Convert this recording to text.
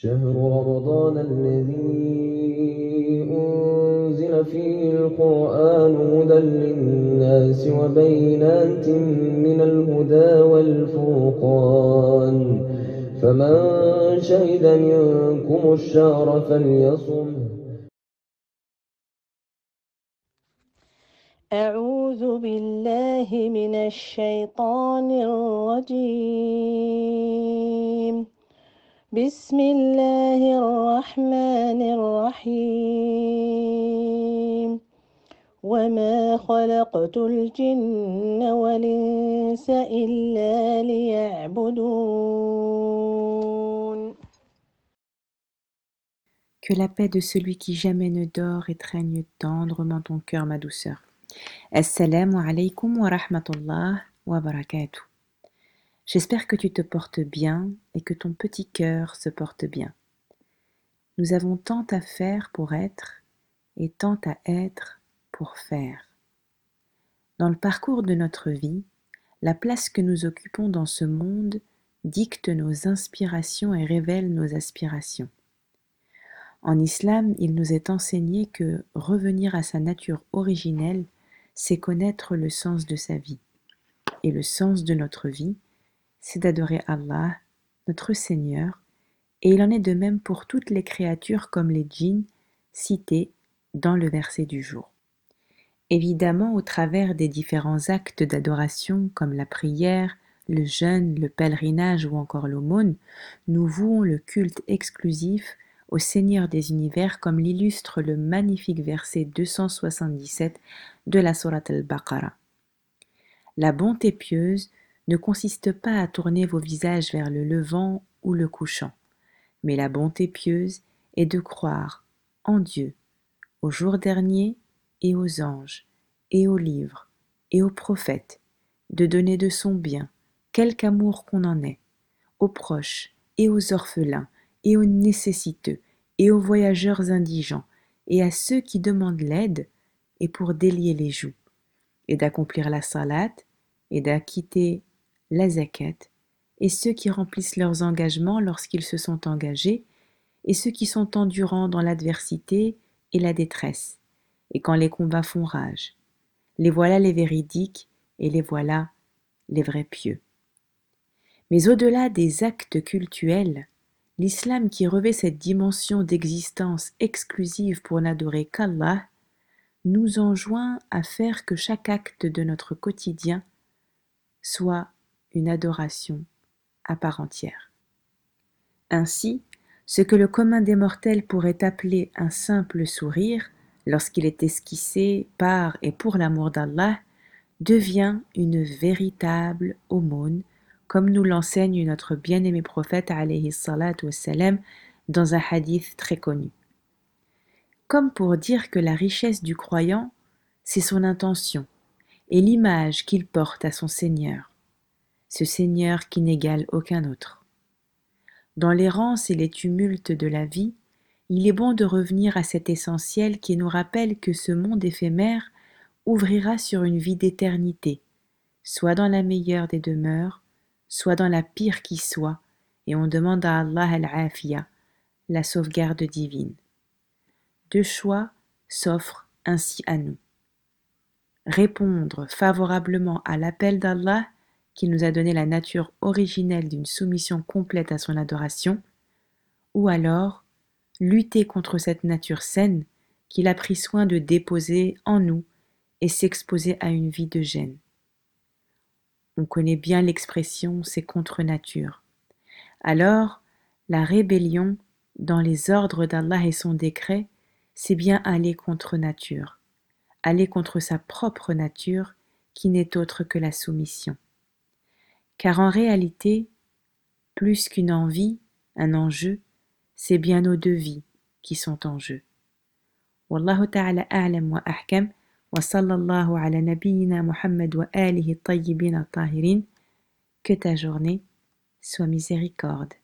شهر رمضان الذي أنزل فيه القرآن هدى للناس وبينات من الهدى والفرقان فمن شهد منكم الشهر فليصمه. أعوذ بالله من الشيطان الرجيم. بسم الله الرحمن الرحيم. وما خلقت الجن والإنس إلا ليعبدون. Que la paix de celui qui jamais ne dort étreigne tendrement ton cœur, ma douceur. Assalamu alaikum wa rahmatullah wa barakatuh. J'espère que tu te portes bien et que ton petit cœur se porte bien. Nous avons tant à faire pour être et tant à être pour faire. Dans le parcours de notre vie, la place que nous occupons dans ce monde dicte nos inspirations et révèle nos aspirations. En islam, il nous est enseigné que revenir à sa nature originelle, c'est connaître le sens de sa vie. Et le sens de notre vie, c'est d'adorer Allah, notre Seigneur, et il en est de même pour toutes les créatures comme les djinns cités dans le verset du jour. Évidemment, au travers des différents actes d'adoration comme la prière, le jeûne, le pèlerinage ou encore l'aumône, nous vouons le culte exclusif au Seigneur des univers comme l'illustre le magnifique verset 277 de la sourate al-Baqarah. La bonté pieuse ne consiste pas à tourner vos visages vers le levant ou le couchant, mais la bonté pieuse est de croire en Dieu, au jour dernier et aux anges, et aux livres, et aux prophètes, de donner de son bien, quelque amour qu'on en ait, aux proches et aux orphelins, et aux nécessiteux, et aux voyageurs indigents, et à ceux qui demandent l'aide, et pour délier les joues, et d'accomplir la salat, et d'acquitter la zakat, et ceux qui remplissent leurs engagements lorsqu'ils se sont engagés, et ceux qui sont endurants dans l'adversité et la détresse, et quand les combats font rage. Les voilà les véridiques, et les voilà les vrais pieux. Mais au-delà des actes cultuels, l'islam qui revêt cette dimension d'existence exclusive pour n'adorer qu'Allah, nous enjoint à faire que chaque acte de notre quotidien soit une adoration à part entière. Ainsi, ce que le commun des mortels pourrait appeler un simple sourire, lorsqu'il est esquissé par et pour l'amour d'Allah, devient une véritable aumône, comme nous l'enseigne notre bien-aimé prophète alayhi salatu wassalam dans un hadith très connu. Comme pour dire que la richesse du croyant, c'est son intention et l'image qu'il porte à son Seigneur, ce Seigneur qui n'égale aucun autre. Dans l'errance et les tumultes de la vie, il est bon de revenir à cet essentiel qui nous rappelle que ce monde éphémère ouvrira sur une vie d'éternité, soit dans la meilleure des demeures, soit dans la pire qui soit, et on demande à Allah al-Afiya, la sauvegarde divine. Deux choix s'offrent ainsi à nous. Répondre favorablement à l'appel d'Allah, qui nous a donné la nature originelle d'une soumission complète à son adoration, ou alors lutter contre cette nature saine qu'il a pris soin de déposer en nous et s'exposer à une vie de gêne. On connaît bien l'expression « c'est contre nature ». Alors, la rébellion dans les ordres d'Allah et son décret, c'est bien aller contre nature, aller contre sa propre nature qui n'est autre que la soumission. Car en réalité, plus qu'une envie, un enjeu, c'est bien nos deux vies qui sont en jeu. Wallahu ta'ala a'lam wa ahkam wa sallallahu ala nabiyyina Muhammad wa alihi tayyibin at-tahirin. Que ta journée soit miséricorde.